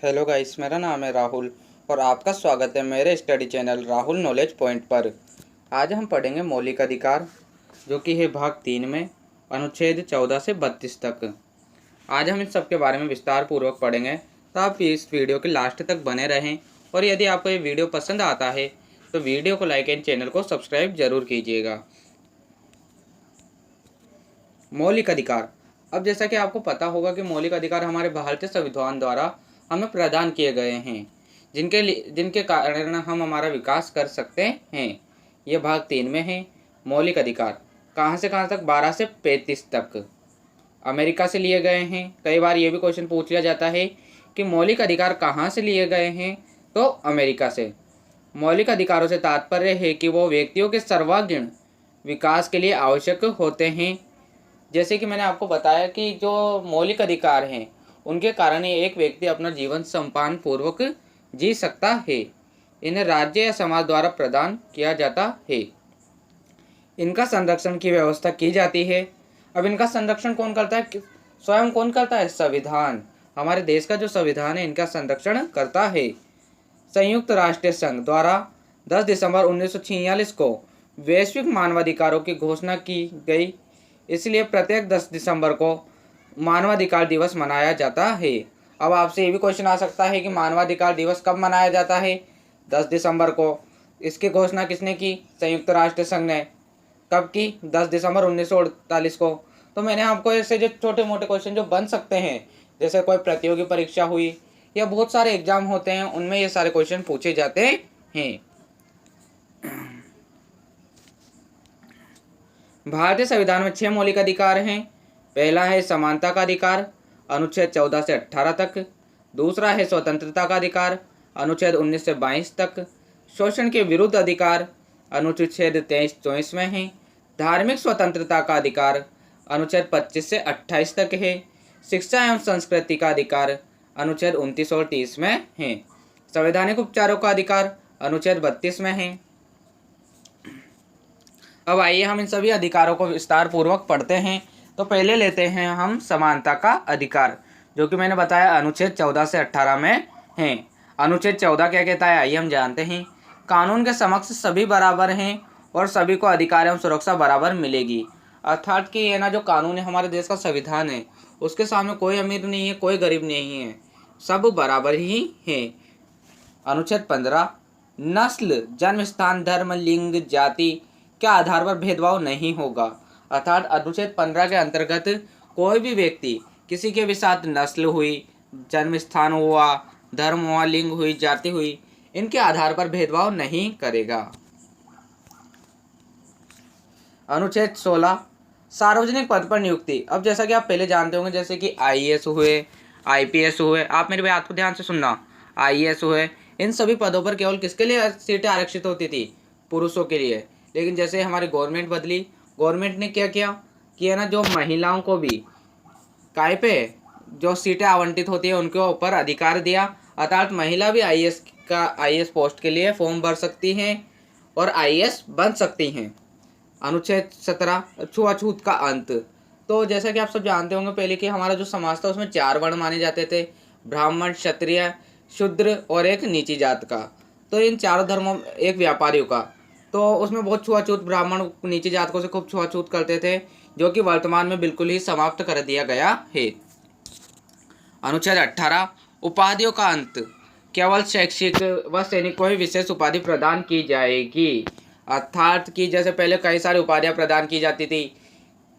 Hello guys, मेरा नाम है राहुल और आपका स्वागत है मेरे study channel Rahul knowledge point पर। आज हम पढ़ेंगे मौलिक अधिकार, जो कि है भाग 3 में अनुच्छेद 14 से 32 तक। आज हम इन सब के बारे में विस्तार पूर्वक पढ़ेंगे, तो आप इस वीडियो के लास्ट तक बने रहें। और यदि आपको ये वीडियो पसंद आता है तो वीडियो को लाइक एंड चैनल को सब्सक्राइब जरूर कीजिएगा। मौलिक अधिकार। अब जैसा कि आपको पता होगा कि मौलिक अधिकार हमारे भारतीय संविधान द्वारा हमें प्रदान किए गए हैं, जिनके कारण हम हमारा विकास कर सकते हैं। यह भाग 3 में है। मौलिक अधिकार कहाँ से कहाँ तक? 12 से 35 तक अमेरिका से लिए गए हैं। कई बार ये भी क्वेश्चन पूछ लिया जाता है कि मौलिक अधिकार कहाँ से लिए गए हैं, तो अमेरिका से। मौलिक अधिकारों से तात्पर्य है कि वो व्यक्तियों के सर्वांगीण विकास के लिए आवश्यक होते हैं। जैसे कि मैंने आपको बताया कि जो मौलिक अधिकार हैं उनके कारण ही एक व्यक्ति अपना जीवन सम्मान पूर्वक जी सकता है। इन्हें राज्य या समाज द्वारा प्रदान किया जाता है। इनका संरक्षण की व्यवस्था की जाती है। अब इनका संरक्षण कौन करता है? स्वयं कौन करता है? संविधान। हमारे देश का जो संविधान है इनका संरक्षण करता है। संयुक्त राष्ट्र संघ द्वारा 10 दिसंबर 1946 को वैश्विक मानवाधिकारों की घोषणा की गई। इसलिए प्रत्येक 10 दिसंबर को मानवाधिकार दिवस मनाया जाता है। अब आपसे ये भी क्वेश्चन आ सकता है कि मानवाधिकार दिवस कब मनाया जाता है? 10 दिसंबर को। इसकी घोषणा किसने की? संयुक्त राष्ट्र संघ ने। कब की? 10 दिसंबर 1948 को। तो मैंने आपको ऐसे जो छोटे मोटे क्वेश्चन जो बन सकते हैं, जैसे कोई प्रतियोगी परीक्षा हुई या बहुत सारे एग्जाम होते हैं, उनमें ये सारे क्वेश्चन पूछे जाते हैं। भारतीय संविधान में 6 मौलिक अधिकार हैं। पहला है समानता का अधिकार, अनुच्छेद 14 से 18 तक। दूसरा है स्वतंत्रता का अधिकार, अनुच्छेद 19 से 22 तक। शोषण के विरुद्ध अधिकार, अनुच्छेद 23-24 में है। धार्मिक स्वतंत्रता का अधिकार, अनुच्छेद 25 से 28 तक है। शिक्षा एवं संस्कृति का अधिकार, अनुच्छेद 29 और 30 में है। संवैधानिक उपचारों का अधिकार, अनुच्छेद 32 में है। अब आइए हम इन सभी अधिकारों को विस्तार पूर्वक पढ़ते हैं। तो पहले लेते हैं हम समानता का अधिकार, जो कि मैंने बताया अनुच्छेद 14 से 18 में है। अनुच्छेद 14 क्या कहता है, आइए हम जानते हैं। कानून के समक्ष सभी बराबर हैं और सभी को अधिकार एवं सुरक्षा बराबर मिलेगी। अर्थात कि ये ना जो कानून है, हमारे देश का संविधान है, उसके सामने कोई अमीर नहीं है, कोई गरीब नहीं है, सब बराबर ही है। अनुच्छेद 15, नस्ल, जन्म स्थान, धर्म, लिंग, जाति के आधार पर भेदभाव नहीं होगा। अर्थात अनुच्छेद 15 के अंतर्गत कोई भी व्यक्ति किसी के भी साथ नस्ल हुई, जन्म स्थान हुआ, धर्म हुआ, लिंग हुई, जाति हुई, इनके आधार पर भेदभाव नहीं करेगा। अनुच्छेद 16, सार्वजनिक पद पर नियुक्ति। अब जैसा कि आप पहले जानते होंगे, जैसे कि आईएएस हुए, आईपीएस हुए, आप मेरी बात को ध्यान से सुनना, आईएएस हुए, इन सभी पदों पर केवल किसके लिए सीटें आरक्षित होती थी? पुरुषों के लिए। लेकिन जैसे हमारी गवर्नमेंट बदली, गवर्नमेंट ने क्या किया कि है ना, जो महिलाओं को भी काय पे जो सीटें आवंटित होती है उनके ऊपर अधिकार दिया। अर्थात महिला भी आईएएस पोस्ट के लिए फॉर्म भर सकती हैं और आईएएस बन सकती हैं। अनुच्छेद 17, छुआछूत का अंत। तो जैसा कि आप सब जानते होंगे, पहले कि हमारा जो समाज था उसमें 4 वर्ण माने जाते थे, ब्राह्मण, क्षत्रिय, शूद्र और एक नीची जात का। तो इन चारों धर्मों, एक व्यापारियों का, तो उसमें बहुत छुआछूत, ब्राह्मण नीची जात को से खूब छुआछूत करते थे, जो कि वर्तमान में बिल्कुल ही समाप्त कर दिया गया है। अनुच्छेद 18, उपाधियों का अंत। केवल शैक्षिक व सैनिक को ही विशेष उपाधि प्रदान की जाएगी। अर्थात कि जैसे पहले कई सारी उपाधियां प्रदान की जाती थी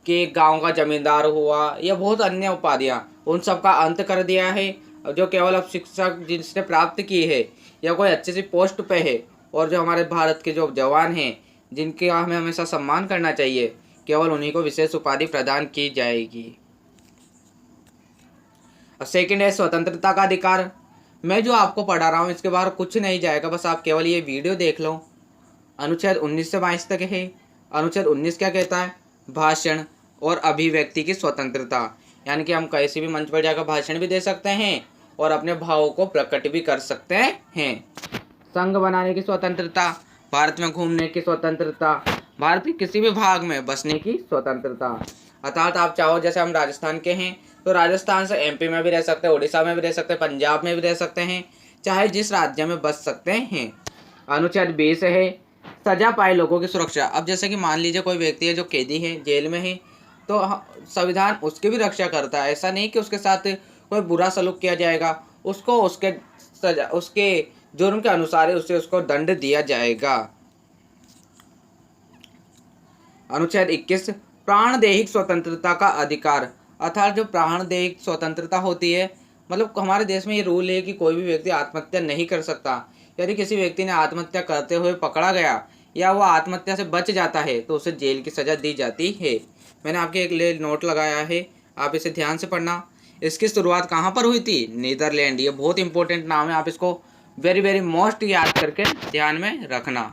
कि गांव का जमींदार हुआ या बहुत अन्य उपाधियां, उन सब का अंत कर दिया है। जो केवल अब शिक्षक जिसने प्राप्त की है या कोई अच्छी सी पोस्ट पे है, और जो हमारे भारत के जो जवान हैं जिनके हमें हमेशा सम्मान करना चाहिए, केवल उन्हीं को विशेष उपाधि प्रदान की जाएगी। अब सेकंड है स्वतंत्रता का अधिकार। मैं जो आपको पढ़ा रहा हूँ इसके बाहर कुछ नहीं जाएगा, बस आप केवल ये वीडियो देख लो। अनुच्छेद 19 से 22 तक है। अनुच्छेद 19 क्या कहता है? भाषण और अभिव्यक्ति की स्वतंत्रता, यानी कि हम किसी भी मंच पर जाकर भाषण भी दे सकते हैं और अपने भावों को प्रकट भी कर सकते हैं। संघ बनाने की स्वतंत्रता, भारत में घूमने की स्वतंत्रता, भारत के किसी भी भाग में बसने की स्वतंत्रता। अर्थात आप चाहो, जैसे हम राजस्थान के हैं तो राजस्थान से एमपी में भी रह सकते हैं, उड़ीसा में भी रह सकते हैं, पंजाब में भी रह सकते हैं, चाहे जिस राज्य में बस सकते हैं। अनुच्छेद 20 है सजा पाए लोगों की सुरक्षा। अब जैसे कि मान लीजिए कोई व्यक्ति है जो कैदी है, जेल में है, तो संविधान उसकी भी रक्षा करता है। ऐसा नहीं कि उसके साथ कोई बुरा सलूक किया जाएगा, उसको उसके सजा, उसके जुर्म के अनुसार उसे उसको दंड दिया जाएगा। अनुच्छेद 21 प्राणदेहिक स्वतंत्रता का अधिकार। अर्थात जो प्राणदेहिक स्वतंत्रता होती है, मतलब हमारे देश में ये रूल है कि कोई भी व्यक्ति आत्महत्या नहीं कर सकता। यदि किसी व्यक्ति ने आत्महत्या करते हुए पकड़ा गया या वो आत्महत्या से बच जाता है तो उसे जेल की सज़ा दी जाती है। मैंने आपके एक लिए नोट लगाया है, आप इसे ध्यान से पढ़ना। इसकी शुरुआत कहाँ पर हुई थी? नीदरलैंड। ये बहुत इंपॉर्टेंट नाम है, आप इसको वेरी वेरी मोस्ट याद करके ध्यान में रखना।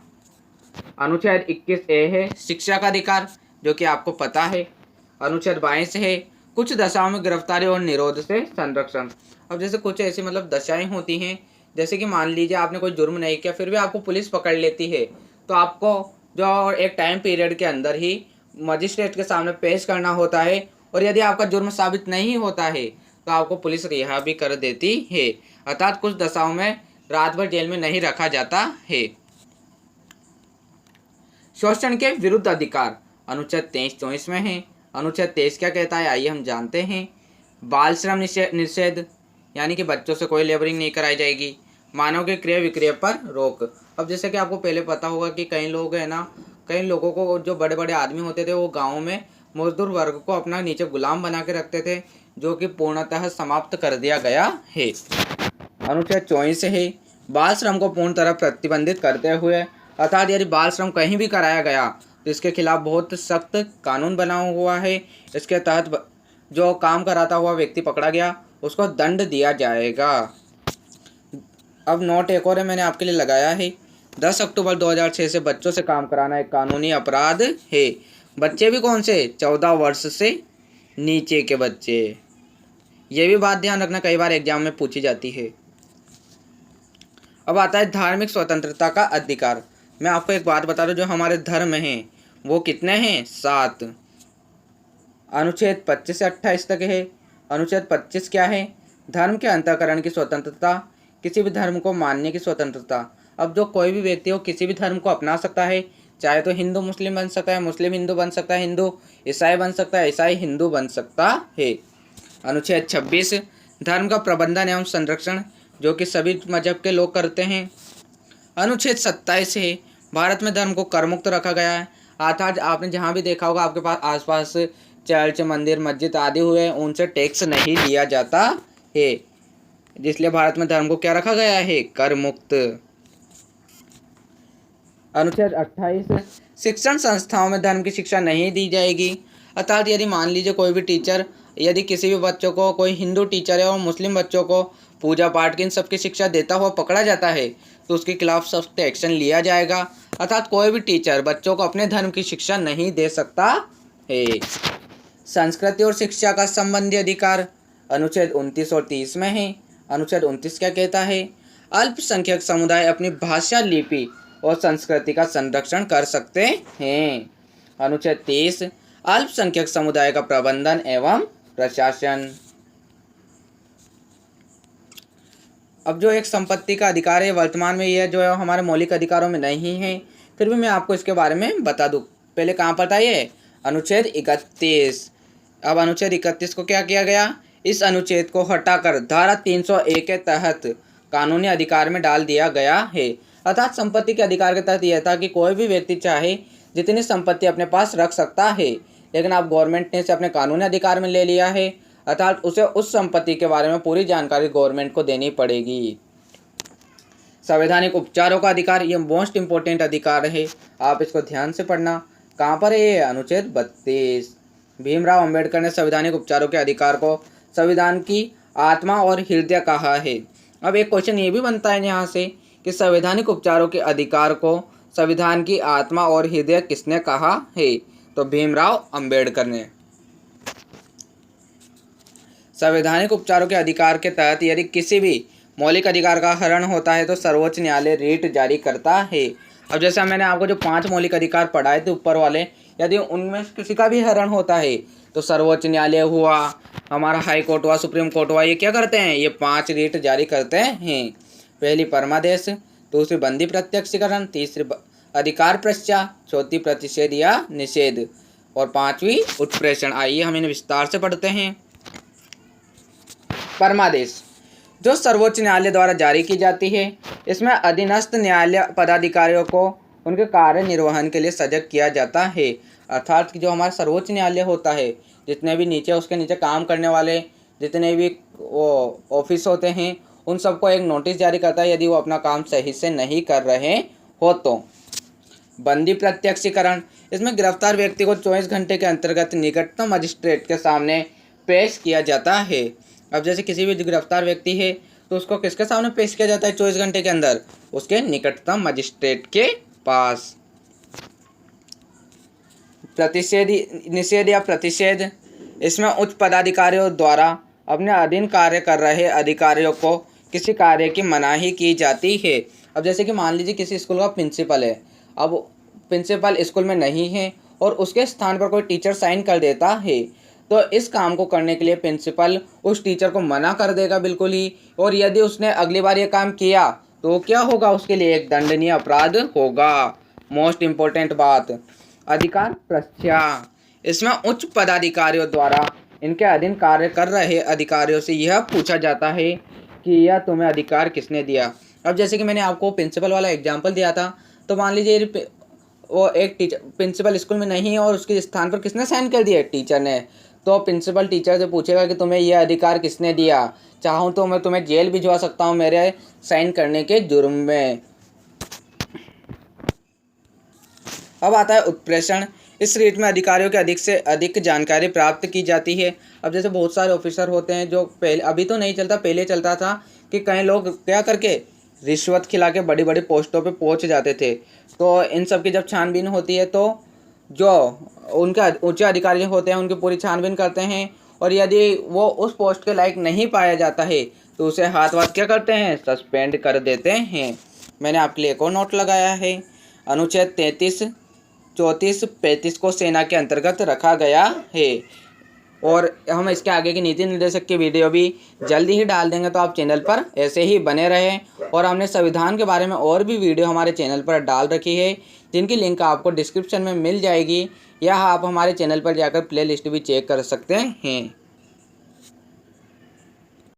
अनुच्छेद 21A है शिक्षा का अधिकार, जो कि आपको पता है। अनुच्छेद 22 है कुछ दशाओं में गिरफ्तारी और निरोध से संरक्षण। अब जैसे कुछ ऐसी मतलब दशाएं होती हैं, जैसे कि मान लीजिए आपने कोई जुर्म नहीं किया फिर भी आपको पुलिस पकड़ लेती है, तो आपको जो एक टाइम पीरियड के अंदर ही मजिस्ट्रेट के सामने पेश करना होता है, और यदि आपका जुर्म साबित नहीं होता है तो आपको पुलिस रिहा भी कर देती है। अर्थात कुछ दशाओं में रात भर जेल में नहीं रखा जाता है। शोषण के विरुद्ध अधिकार अनुच्छेद 23-24 में है। अनुच्छेद 23 क्या कहता है, आइए हम जानते हैं। बाल श्रम निषेध, यानी कि बच्चों से कोई लेबरिंग नहीं कराई जाएगी। मानव के क्रय विक्रय पर रोक। अब जैसे कि आपको पहले पता होगा कि कई लोग है ना, कई लोगों को जो बड़े बड़े आदमी होते थे वो गाँव में मजदूर वर्ग को अपना नीचे गुलाम बना के रखते थे, जो कि पूर्णतः समाप्त कर दिया गया है। अनुच्छेद 24 है बाल श्रम को पूर्ण तरह प्रतिबंधित करते हुए, अर्थात यदि बाल श्रम कहीं भी कराया गया तो इसके खिलाफ बहुत सख्त कानून बना हुआ है। इसके तहत जो काम कराता हुआ व्यक्ति पकड़ा गया उसको दंड दिया जाएगा। अब नोट एक और है, मैंने आपके लिए लगाया है। 10 अक्टूबर 2006 से बच्चों से काम कराना एक कानूनी अपराध है। बच्चे भी कौन से? 14 वर्ष से नीचे के बच्चे। ये भी बात ध्यान रखना, कई बार एग्जाम में पूछी जाती है। अब आता है धार्मिक स्वतंत्रता का अधिकार। मैं आपको एक बात बता दूं, जो हमारे धर्म हैं वो कितने हैं? 7। अनुच्छेद 25 से 28 तक है। अनुच्छेद 25 क्या है? धर्म के अंतःकरण की स्वतंत्रता, किसी भी धर्म को मानने की स्वतंत्रता। अब जो कोई भी व्यक्ति हो किसी भी धर्म को अपना सकता है, चाहे तो हिंदू मुस्लिम बन सकता है, मुस्लिम हिंदू बन सकता है, हिंदू ईसाई बन सकता है, ईसाई हिंदू बन सकता है। अनुच्छेद 26 धर्म का प्रबंधन एवं संरक्षण, जो कि सभी मजहब के लोग करते हैं। अनुच्छेद 27 है भारत में धर्म को कर मुक्त रखा गया है। अर्थात आपने जहाँ भी देखा होगा आपके पास आसपास चर्च मंदिर मस्जिद आदि हुए, उनसे टैक्स नहीं लिया जाता है, इसलिए भारत में धर्म को क्या रखा गया है? कर मुक्त। अनुच्छेद 28 शिक्षण संस्थाओं में धर्म की शिक्षा नहीं दी जाएगी। अर्थात यदि मान लीजिए कोई भी टीचर, यदि किसी भी बच्चों को, कोई हिंदू टीचर है और मुस्लिम बच्चों को पूजा पाठ की इन सब की शिक्षा देता हुआ पकड़ा जाता है तो उसके खिलाफ सख्त एक्शन लिया जाएगा। अर्थात कोई भी टीचर बच्चों को अपने धर्म की शिक्षा नहीं दे सकता है। संस्कृति और शिक्षा का संबंधी अधिकार अनुच्छेद 29 और 30 में है। अनुच्छेद 29 क्या कहता है? अल्पसंख्यक समुदाय अपनी भाषा, लिपि और संस्कृति का संरक्षण कर सकते हैं। अनुच्छेद 30 अल्पसंख्यक समुदाय का प्रबंधन एवं प्रशासन। अब जो एक संपत्ति का अधिकार है, वर्तमान में यह जो है हमारे मौलिक अधिकारों में नहीं है, फिर भी मैं आपको इसके बारे में बता दूं। पहले कहाँ पर था ये? अनुच्छेद 31। अब अनुच्छेद 31 को क्या किया गया? इस अनुच्छेद को हटाकर धारा 301 के तहत कानूनी अधिकार में डाल दिया गया है। अर्थात संपत्ति के अधिकार के तहत यह था कि कोई भी व्यक्ति चाहे जितनी संपत्ति अपने पास रख सकता है, लेकिन अब गवर्नमेंट ने इसे अपने कानूनी अधिकार में ले लिया है। अर्थात उसे उस संपत्ति के बारे में पूरी जानकारी गवर्नमेंट को देनी पड़ेगी। संवैधानिक उपचारों का अधिकार, ये मोस्ट इम्पोर्टेंट अधिकार है, आप इसको ध्यान से पढ़ना। कहाँ पर है ये? अनुच्छेद 32। भीमराव अंबेडकर ने संवैधानिक उपचारों के अधिकार को संविधान की आत्मा और हृदय कहा है। अब एक क्वेश्चन ये भी बनता है यहाँ से कि संवैधानिक उपचारों के अधिकार को संविधान की आत्मा और हृदय किसने कहा है? तो भीमराव अंबेडकर ने। संवैधानिक उपचारों के अधिकार के तहत यदि किसी भी मौलिक अधिकार का हनन होता है तो सर्वोच्च न्यायालय रिट जारी करता है। अब जैसा मैंने आपको जो 5 मौलिक अधिकार पढ़ाए थे ऊपर वाले, यदि उनमें किसी का भी हनन होता है तो सर्वोच्च न्यायालय हुआ, हमारा हाई कोर्ट हुआ, सुप्रीम कोर्ट हुआ, ये क्या करते हैं, ये 5 रीट जारी करते हैं। पहली परमादेश, दूसरी बंदी प्रत्यक्षीकरण, तीसरी अधिकार प्रत्याशा, चौथी प्रतिषेध या निषेध और पांचवी उत्प्रेषण। आइए हम इन्हें विस्तार से पढ़ते हैं। परमादेश जो सर्वोच्च न्यायालय द्वारा जारी की जाती है, इसमें अधीनस्थ न्यायालय पदाधिकारियों को उनके कार्य निर्वहन के लिए सजग किया जाता है। अर्थात कि जो हमारा सर्वोच्च न्यायालय होता है, जितने भी नीचे उसके नीचे काम करने वाले जितने भी ऑफिस होते हैं, उन सबको एक नोटिस जारी करता है यदि वो अपना काम सही से नहीं कर रहे हो तो। बंदी प्रत्यक्षीकरण, इसमें गिरफ्तार व्यक्ति को 24 घंटे के अंतर्गत निकटतम मजिस्ट्रेट के सामने पेश किया जाता है। अब जैसे किसी भी गिरफ्तार व्यक्ति है तो उसको किसके सामने पेश किया जाता है 24 घंटे के अंदर, उसके निकटतम मजिस्ट्रेट के पास। प्रतिषेध निषेध या प्रतिषेध, इसमें उच्च पदाधिकारियों द्वारा अपने अधीन कार्य कर रहे अधिकारियों को किसी कार्य की मनाही की जाती है। अब जैसे कि मान लीजिए किसी स्कूल का प्रिंसिपल है, अब प्रिंसिपल स्कूल में नहीं है और उसके स्थान पर कोई टीचर साइन कर देता है, तो इस काम को करने के लिए प्रिंसिपल उस टीचर को मना कर देगा बिल्कुल ही, और यदि उसने अगली बार ये काम किया तो क्या होगा, उसके लिए एक दंडनीय अपराध होगा। मोस्ट इम्पोर्टेंट बात, अधिकार प्रत्याशा, इसमें उच्च पदाधिकारियों द्वारा इनके अधीन कार्य कर रहे अधिकारियों से यह पूछा जाता है कि यह तुम्हें अधिकार किसने दिया। अब जैसे कि मैंने आपको प्रिंसिपल वाला एग्जाम्पल दिया था, तो मान लीजिए वो एक टीचर प्रिंसिपल स्कूल में नहीं है और उसके स्थान पर किसने साइन कर दिया, टीचर ने, तो प्रिंसिपल टीचर से पूछेगा कि तुम्हें यह अधिकार किसने दिया, चाहूँ तो मैं तुम्हें जेल भिजवा सकता हूँ मेरे साइन करने के जुर्म में। अब आता है उत्प्रेषण। इस रीट में अधिकारियों के अधिक से अधिक जानकारी प्राप्त की जाती है। अब जैसे बहुत सारे ऑफिसर होते हैं जो पहले, अभी तो नहीं चलता, पहले चलता था कि कई लोग क्या करके रिश्वत खिला के बड़ी बड़ी पोस्टों पे पहुंच जाते थे, तो इन सब की जब छानबीन होती है तो जो उनके उच्च अधिकारी होते हैं उनकी पूरी छानबीन करते हैं, और यदि वो उस पोस्ट के लायक नहीं पाया जाता है तो उसे हाथ क्या करते हैं, सस्पेंड कर देते हैं। मैंने आपके लिए एक और नोट लगाया है, अनुच्छेद 33, 34, 35 को सेना के अंतर्गत रखा गया है, और हम इसके आगे की नीति निर्देशक की वीडियो भी जल्दी ही डाल देंगे, तो आप चैनल पर ऐसे ही बने रहें। और हमने संविधान के बारे में और भी वीडियो हमारे चैनल पर डाल रखी है, जिनकी लिंक आपको डिस्क्रिप्शन में मिल जाएगी, या आप हमारे चैनल पर जाकर प्लेलिस्ट भी चेक कर सकते हैं।